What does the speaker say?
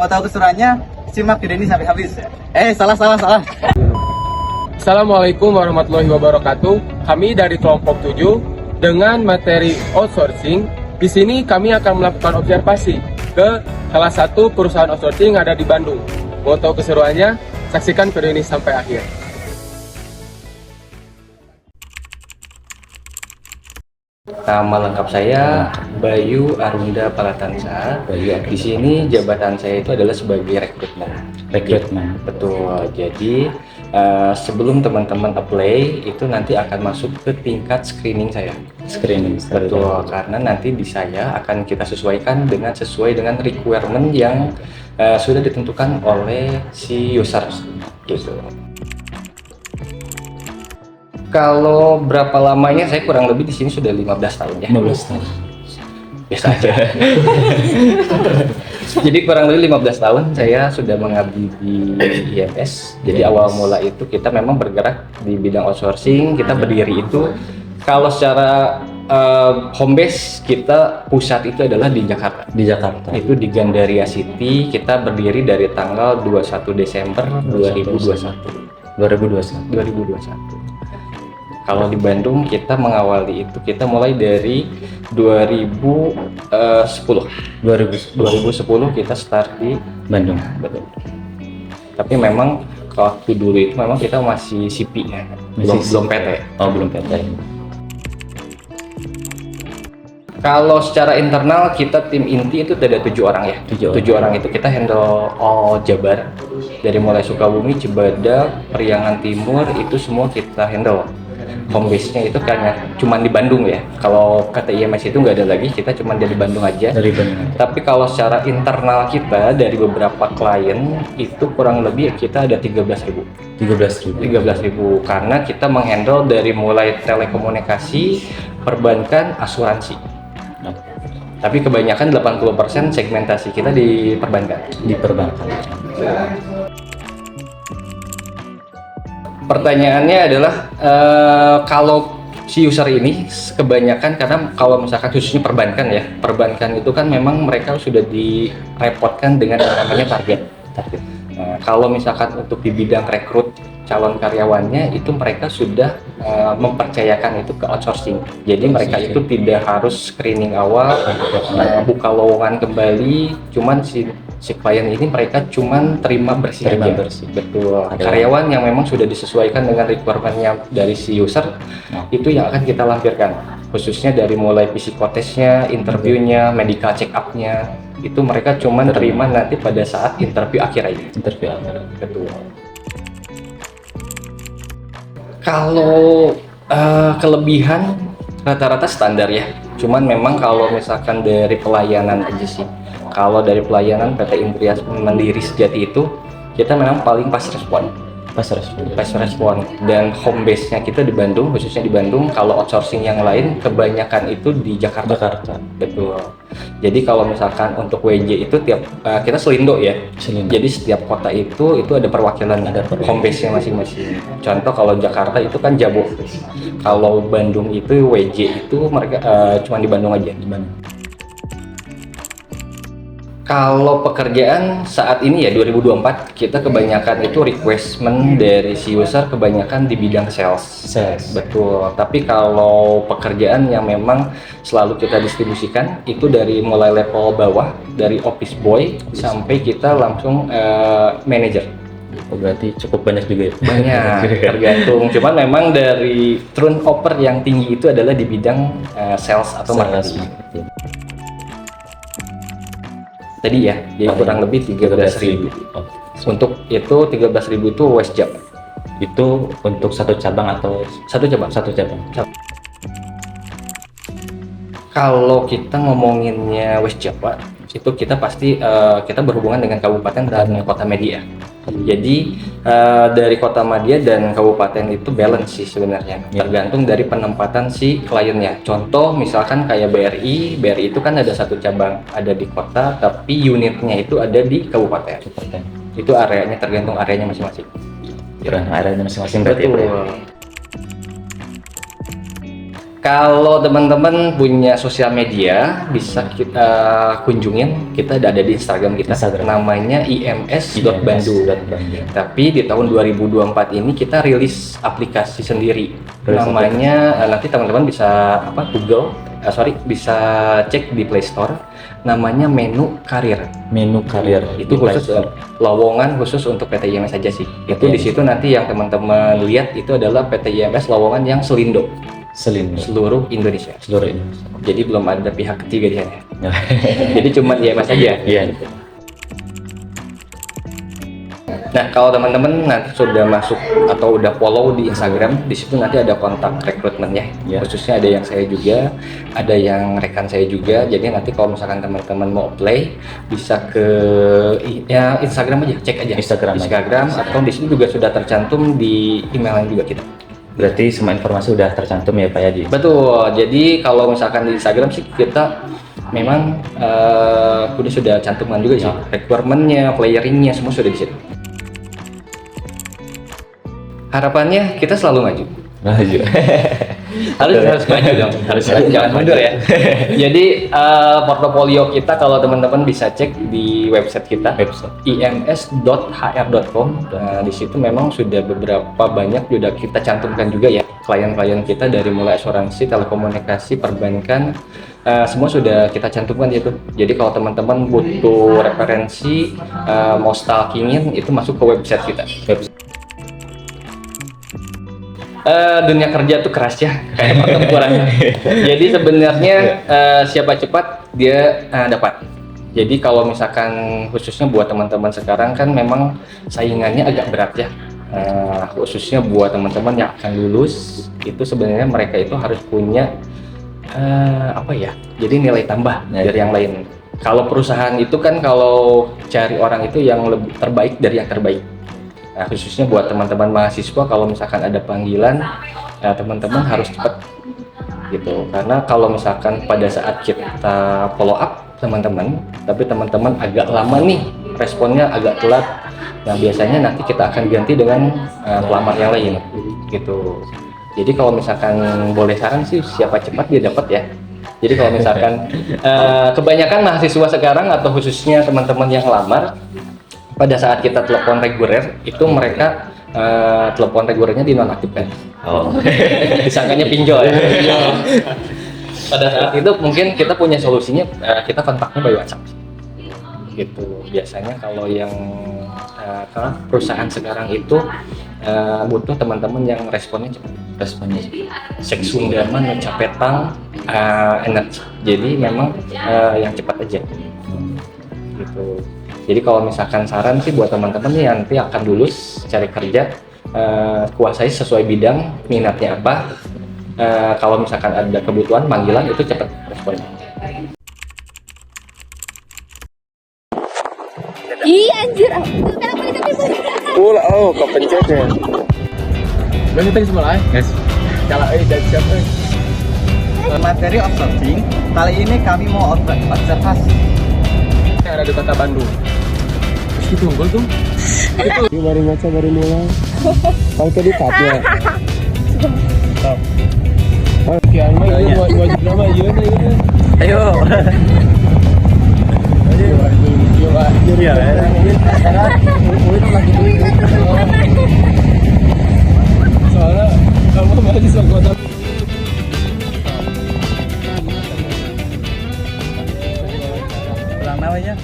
Mau tahu keseruannya? Simak video ini sampai habis. Salah. Assalamualaikum warahmatullahi wabarakatuh. Kami dari kelompok 7 dengan materi outsourcing. Di sini kami akan melakukan observasi ke salah satu perusahaan outsourcing yang ada di Bandung. Mau tahu keseruannya? Saksikan video ini sampai akhir. Nama lengkap saya Bayu Arunda Palatansa. Di sini jabatan saya itu adalah sebagai rekrutmen. Betul. Jadi sebelum teman-teman apply itu nanti akan masuk ke tingkat screening saya. Betul. Karena nanti di saya akan kita sesuaikan sesuai dengan requirement yang sudah ditentukan oleh si user gitu. Kalau berapa lamanya, saya kurang lebih di sini sudah 15 tahun ya. 15 tahun. Biasa aja. Jadi kurang lebih 15 tahun saya sudah mengabdi di IMS. Jadi awal mula itu kita memang bergerak di bidang outsourcing. Kita berdiri itu kalau secara home base kita pusat itu adalah di Jakarta. Di Jakarta. Itu di Gandaria City. Kita berdiri dari tanggal 21 Desember 2021. 2021. Kalau di Bandung kita mengawali itu kita mulai dari 2010 kita start di Bandung. Betul. Tapi memang waktu dulu itu memang kita masih CP ya, belum PT. Oh, belum PT. Kalau secara internal kita tim inti itu ada 7 orang ya. 7 orang itu kita handle all Jabar, dari mulai Sukabumi, Cibadak, Priangan Timur itu semua kita handle. Home base-nya itu karena cuman di Bandung ya. Kalau kata IMS itu nggak ada lagi, kita cuman dari Bandung aja. Dari Bandung. Tapi kalau secara internal kita dari beberapa klien itu kurang lebih kita ada 13.000 karena kita menghandle dari mulai telekomunikasi, perbankan, asuransi. Tapi kebanyakan 80% segmentasi kita di perbankan. Pertanyaannya adalah kalau si user ini kebanyakan, karena kalau misalkan khususnya perbankan itu kan memang mereka sudah direpotkan dengan namanya target. Nah, kalau misalkan untuk di bidang rekrut calon karyawannya itu mereka sudah mempercayakan itu ke outsourcing. Jadi mereka itu tidak harus screening awal, buka lowongan kembali, cuman si klien ini mereka cuman terima bersih. Betul. Karyawan yang memang sudah disesuaikan dengan requirement-nya dari si user, itu yang akan kita lampirkan. Khususnya dari mulai psikotesnya, interviewnya, medical check up-nya, itu mereka cuman terima nanti pada saat interview akhir aja. Betul. Kalau kelebihan rata-rata standar ya. Cuman memang kalau misalkan dari pelayanan aja sih. Kalau dari pelayanan PT Indrias Mandiri Sejati itu kita memang paling fast respon. Dan home base-nya kita di Bandung, khususnya di Bandung. Kalau outsourcing yang lain kebanyakan itu di Jakarta. Betul. Jadi kalau misalkan untuk WJ itu kita selindo ya. Jadi setiap kota itu ada perwakilan, home base-nya masing-masing. Contoh kalau Jakarta itu kan Jabo. Kalau Bandung itu WJ itu mereka cuma di Bandung aja. Kalau pekerjaan saat ini ya 2024 kita kebanyakan itu requestment dari si user kebanyakan di bidang sales. Betul. Tapi kalau pekerjaan yang memang selalu kita distribusikan itu dari mulai level bawah, dari office boy sampai kita langsung manager. Berarti cukup banyak juga ya? Banyak, tergantung. Cuman memang dari turnover yang tinggi itu adalah di bidang sales atau marketing. Tadi ya, jadi kurang lebih 13.000. Untuk itu 13.000 itu West Java. Itu untuk satu cabang atau satu cabang? Satu cabang. Kalau kita ngomonginnya West Java, itu kita pasti kita berhubungan dengan kabupaten dan kota media. Jadi dari kota media dan kabupaten itu balance sih sebenarnya, tergantung dari penempatan si kliennya. Contoh misalkan kayak BRI itu kan ada satu cabang ada di kota, tapi unitnya itu ada di kabupaten. Itu areanya tergantung areanya masing-masing. Areanya masing-masing. Betul. Kalau teman-teman punya sosial media, bisa kita kunjungin. Kita ada di Instagram kita, namanya ims.bandung. Tapi di tahun 2024 ini kita rilis aplikasi sendiri. Namanya nanti teman-teman bisa bisa cek di Play Store. Namanya Menu Karir. Menu karir. Itu khusus lowongan khusus untuk PT IMS saja sih. Itu di situ nanti yang teman-teman lihat itu adalah PT IMS lowongan yang selindo. Seluruh Indonesia. Jadi belum ada pihak ketiga di sana. Jadi cuma IMS saja. Iya. Nah, kalau teman-teman nanti sudah masuk atau udah follow di Instagram, di situ nanti ada kontak rekrutmennya. Khususnya ada yang saya juga, ada yang rekan saya juga. Jadi nanti kalau misalkan teman-teman mau apply, bisa ke Instagram aja, cek aja Instagram atau di situ juga sudah tercantum di emailnya juga kita. Berarti semua informasi udah tercantum ya Pak Yaji? Betul. Jadi kalau misalkan di Instagram sih kita memang sudah cantuman juga sih. Requirement-nya, playeringnya semua sudah di situ. Harapannya kita selalu maju. harus maju dong, jangan mundur ya. Jadi portofolio kita kalau teman-teman bisa cek di website kita, ims.hr.com. Di situ memang sudah beberapa banyak sudah kita cantumkan juga ya klien-klien kita, dari mulai asuransi, telekomunikasi, perbankan, semua sudah kita cantumkan itu. Jadi kalau teman-teman butuh referensi, mau stalkingin, itu masuk ke website kita. Dunia kerja tuh keras ya, kayak pertempuran. Jadi sebenarnya siapa cepat dia dapat. Jadi kalau misalkan khususnya buat teman-teman sekarang kan memang saingannya agak berat ya. Khususnya buat teman-teman yang akan lulus, itu sebenarnya mereka itu harus punya jadi nilai tambah dari yang lain. Kalau perusahaan itu kan kalau cari orang itu yang lebih terbaik dari yang terbaik. Nah, khususnya buat teman-teman mahasiswa, kalau misalkan ada panggilan, teman-teman harus cepat gitu. Karena kalau misalkan pada saat kita follow up teman-teman, tapi teman-teman agak lama nih, responnya agak telat, nah biasanya nanti kita akan ganti dengan pelamar yang lain gitu. Jadi kalau misalkan boleh saran sih, siapa cepat dia dapat ya. Jadi kalau misalkan kebanyakan mahasiswa sekarang atau khususnya teman-teman yang lamar, pada saat kita telepon reguler itu mereka telepon regulernya dinonaktifkan. Disangkanya pinjol ya. Pada saat itu mungkin kita punya solusinya, kita kontaknya by WhatsApp gitu. Biasanya kalau yang perusahaan sekarang itu butuh teman-teman yang responnya cepat. Sek Sundaman, Capetang, energi. Jadi memang yang cepat aja gitu. Jadi kalau misalkan saran sih buat teman-teman nih nanti akan lulus cari kerja, kuasai sesuai bidang minatnya apa. Kalau misalkan ada kebutuhan panggilan itu cepat responnya. Iya anjir, kenapa itu? Kepencet ya. Berarti tadi semua guys. Kalau dari siapa? Materi outsourcing, kali ini kami mau observasi. Ada di kota Bandung. Itu unggul tuh. Itu baru ngaca baru mulai. Kalau tadi katanya. Kian mah ini wajib nama ieu. Ayo. Iya. Soalnya kamu mahasiswa kota. Ulang namanya.